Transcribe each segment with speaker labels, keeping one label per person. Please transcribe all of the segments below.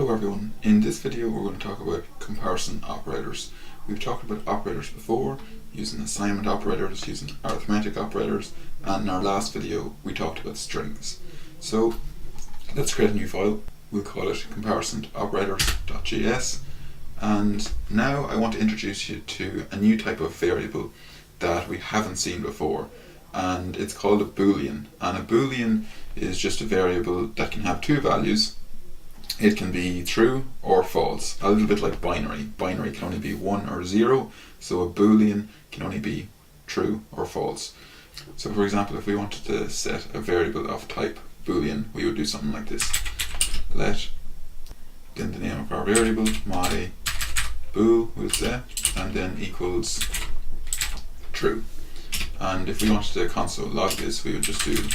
Speaker 1: Hello everyone, in this video we're going to talk about comparison operators. We've talked about operators before, using assignment operators, using arithmetic operators, and in our last video we talked about strings. So let's create a new file. We'll call it comparisonOperators.js, and now I want to introduce you to a new type of variable that we haven't seen before, and it's called a boolean. And a boolean is just a variable that can have two values. It can be true or false, a little bit like binary. Binary can only be 1 or 0, so a boolean can only be true or false. So for example, if we wanted to set a variable of type boolean, we would do something like this. Let, then the name of our variable, my bool, we'll say, and then equals true. And if we wanted to console log this, we would just do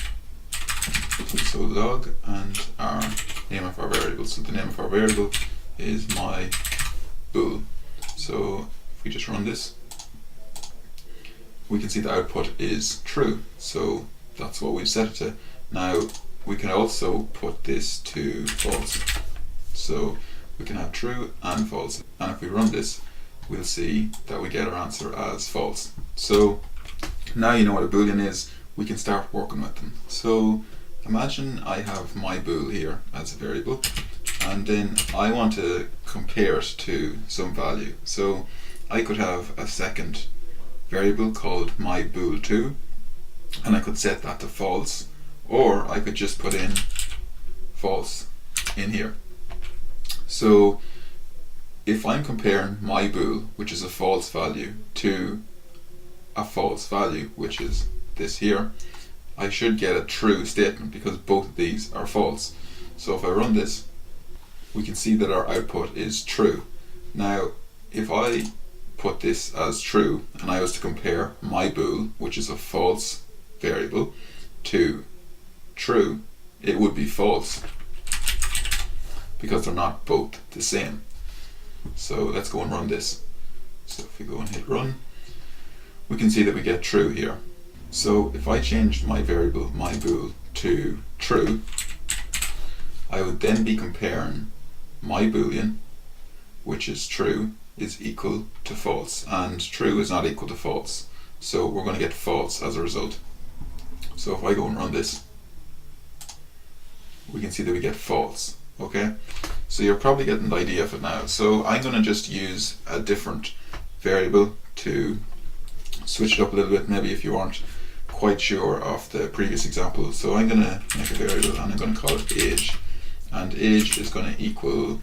Speaker 1: console log and our name of our variable. So the name of our variable is my bool. So if we just run this, we can see the output is true. So that's what we've set it to. Now we can also put this to false. So we can have true and false. And if we run this, we'll see that we get our answer as false. So now you know what a boolean is, we can start working with them. So imagine I have my bool here as a variable, and then I want to compare it to some value. So I could have a second variable called my bool2, and I could set that to false, or I could just put in false in here. So if I'm comparing my bool, which is a false value, to a false value, which is this here, I should get a true statement because both of these are false. So if I run this, we can see that our output is true. Now if I put this as true and I was to compare my bool, which is a false variable, to true, it would be false because they're not both the same. So let's go and run this. So if we go and hit run, we can see that we get true here. So if I changed my variable, my bool, to true, I would then be comparing my boolean, which is true, is equal to false, and true is not equal to false. So we're going to get false as a result. So if I go and run this, we can see that we get false. Okay, so you're probably getting the idea of it now. So I'm going to just use a different variable to switch it up a little bit, maybe if you aren't quite sure of the previous example. So I'm going to make a variable and I'm going to call it age, and age is going to equal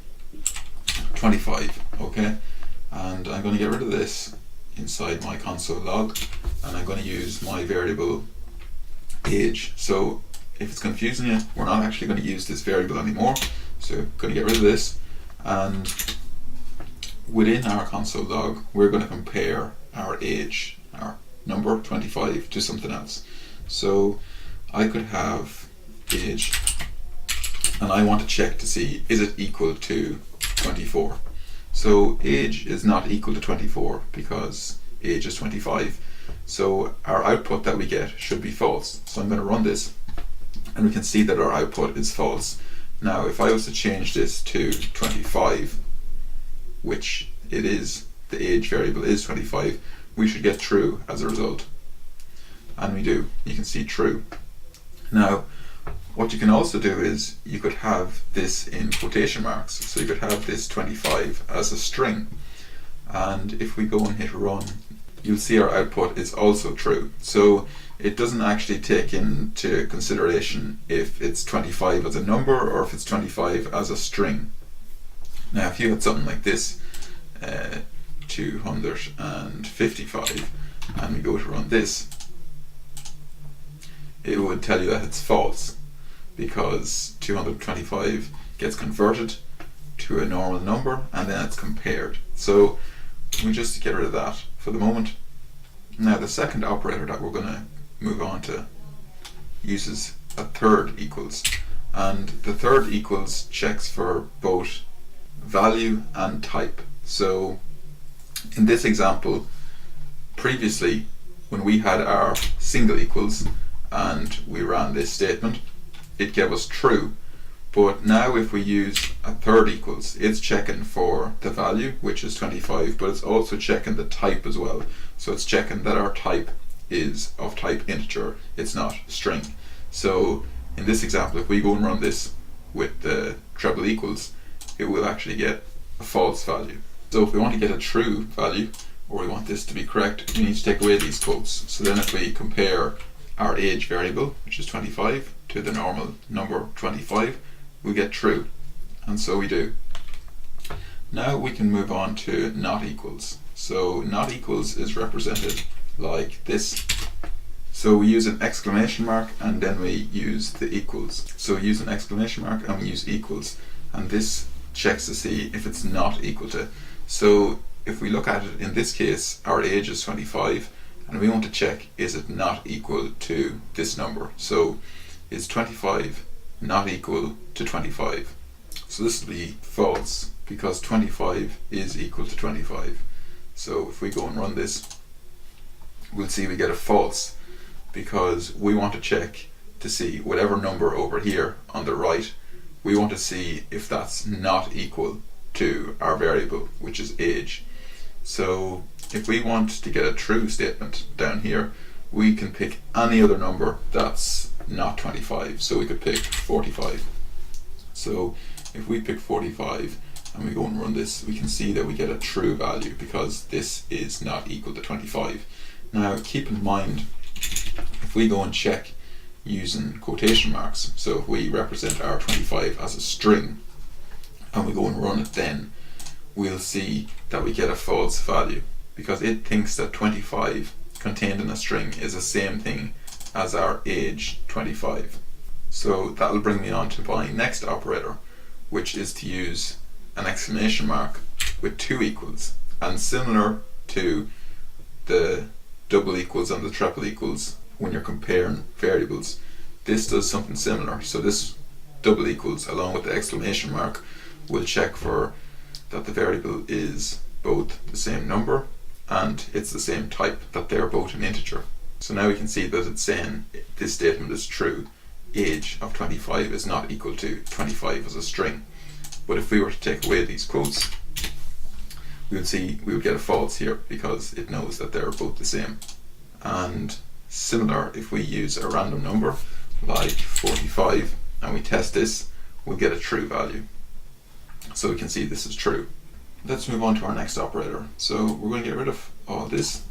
Speaker 1: 25. Okay, and I'm going to get rid of this inside my console log, and I'm going to use my variable age. So if it's confusing you, we're not actually going to use this variable anymore. So I'm going to get rid of this, and within our console log we're going to compare our age, our number 25, to something else. So I could have age, and I want to check to see is it equal to 24. So age is not equal to 24 because age is 25. So our output that we get should be false. So I'm going to run this, and we can see that our output is false. Now if I was to change this to 25, which it is, the age variable is 25, we should get true as a result. And we do. You can see true. Now what you can also do is you could have this in quotation marks. So you could have this 25 as a string, and if we go and hit run, you'll see our output is also true. So it doesn't actually take into consideration if it's 25 as a number or if it's 25 as a string. Now if you had something like this, 255, and we go to run this, it would tell you that it's false because 225 gets converted to a normal number and then it's compared. So we just get rid of that for the moment. Now the second operator that we're going to move on to uses a third equals, and the third equals checks for both value and type. So in this example, previously when we had our single equals and we ran this statement, it gave us true, But now if we use a third equals, it's checking for the value, which is 25, but it's also checking the type as well. So it's checking that our type is of type integer, it's not string. So in this example, if we go and run this with the treble equals, it will actually get a false value. So if we want to get a true value, or we want this to be correct, we need to take away these quotes. So then if we compare our age variable, which is 25, to the normal number 25, we get true, and so we do. Now we can move on to not equals. So not equals is represented like this. So we use an exclamation mark and then we use the equals. So we use an exclamation mark and we use equals, and this checks to see if it's not equal to. So if we look at it in this case, our age is 25 and we want to check, is it not equal to this number? So is 25 not equal to 25? So this will be false because 25 is equal to 25. So if we go and run this, we'll see we get a false, because we want to check to see whatever number over here on the right, we want to see if that's not equal to our variable, which is age. So if we want to get a true statement down here, we can pick any other number that's not 25. So we could pick 45. So if we pick 45 and we go and run this, we can see that we get a true value because this is not equal to 25. Now keep in mind, if we go and check using quotation marks, so if we represent our 25 as a string and we go and run it, then we'll see that we get a false value because it thinks that 25 contained in a string is the same thing as our age 25. So that'll bring me on to my next operator, which is to use an exclamation mark with two equals. And similar to the double equals and the triple equals, when you're comparing variables, this does something similar. So this double equals along with the exclamation mark will check for that the variable is both the same number and it's the same type, that they're both an integer. So now we can see that it's saying this statement is true, age of 25 is not equal to 25 as a string. But if we were to take away these quotes, we would see we would get a false here because it knows that they're both the same. And similar, if we use a random number like 45 and we test this, we'll get a true value. So we can see this is true. Let's move on to our next operator. So we're going to get rid of all this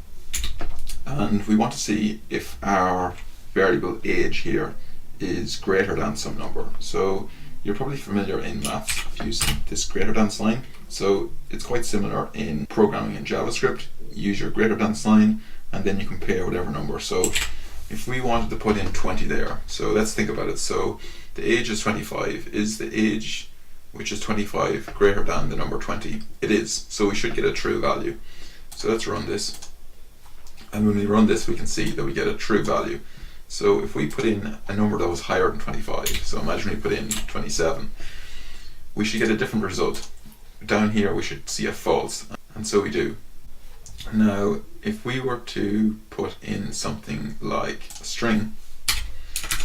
Speaker 1: and we want to see if our variable age here is greater than some number. So you're probably familiar in maths if you use this greater than sign. So it's quite similar in programming in JavaScript. You use your greater than sign and then you compare whatever number. So if we wanted to put in 20 there, so let's think about it. So the age is 25. Is the age, which is 25, greater than the number 20? It is. So we should get a true value. So let's run this. And when we run this, we can see that we get a true value. So if we put in a number that was higher than 25, so imagine we put in 27, we should get a different result. Down here we should see a false, and so we do. Now if we were to put in something like a string,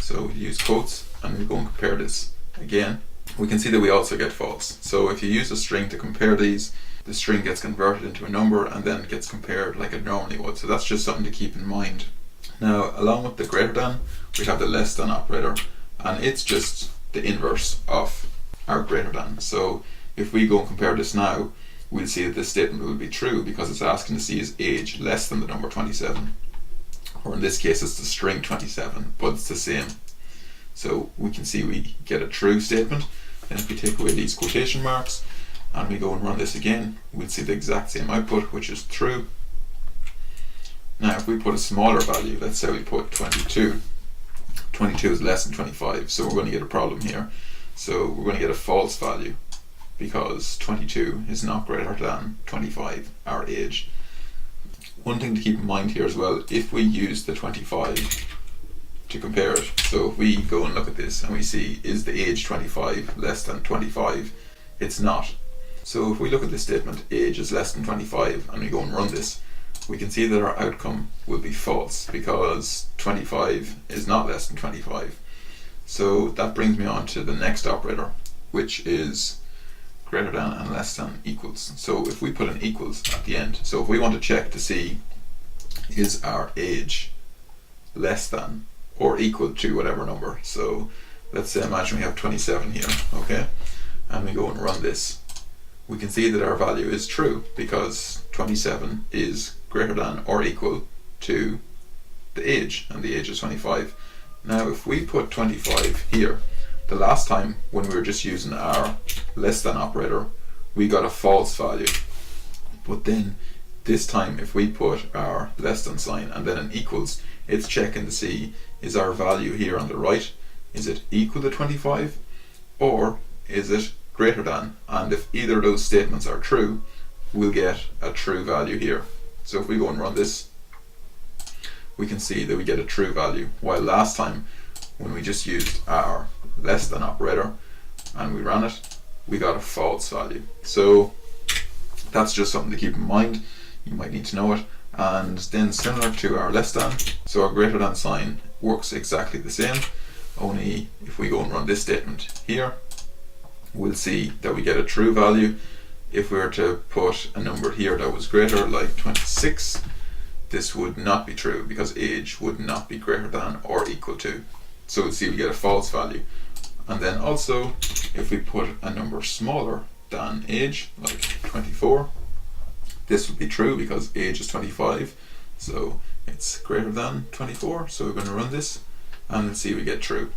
Speaker 1: so we use quotes and we go and compare this again, we can see that we also get false. So if you use a string to compare these, the string gets converted into a number and then gets compared like it normally would. So that's just something to keep in mind. Now along with the greater than, we have the less than operator, and it's just the inverse of our greater than. So if we go and compare this now, we'll see that this statement will be true because it's asking to see is age less than the number 27, or in this case it's the string 27, but it's the same. So we can see we get a true statement, and if we take away these quotation marks and we go and run this again, we'll see the exact same output, which is true. Now if we put a smaller value, let's say we put 22, 22 is less than 25, so we're going to get a problem here. So we're going to get a false value because 22 is not greater than 25, our age. One thing to keep in mind here as well, if we use the 25 to compare it, so if we go and look at this and we see is the age 25 less than 25, it's not. So if we look at this statement, age is less than 25, and we go and run this, we can see that our outcome will be false because 25 is not less than 25. So that brings me on to the next operator, which is greater than and less than equals. So if we put an equals at the end, so if we want to check to see is our age less than or equal to whatever number. So let's say, imagine we have 27 here, okay, and we go and run this. We can see that our value is true because 27 is greater than or equal to the age, and the age is 25. Now if we put 25 here, the last time when we were just using our less than operator, we got a false value. But then this time if we put our less than sign and then an equals, it's checking to see is our value here on the right, is it equal to 25 or is it greater than? And if either of those statements are true, we'll get a true value here. So if we go and run this, we can see that we get a true value, while last time when we just used our less than operator and we ran it, we got a false value. So that's just something to keep in mind. You might need to know it. And then similar to our less than, so our greater than sign works exactly the same, only if we go and run this statement here, we'll see that we get a true value. If we were to put a number here that was greater, like 26, this would not be true because age would not be greater than or equal to. So we'll see we get a false value. And then also, if we put a number smaller than age, like 24, this would be true because age is 25, so it's greater than 24. So we're going to run this and let's see we get true.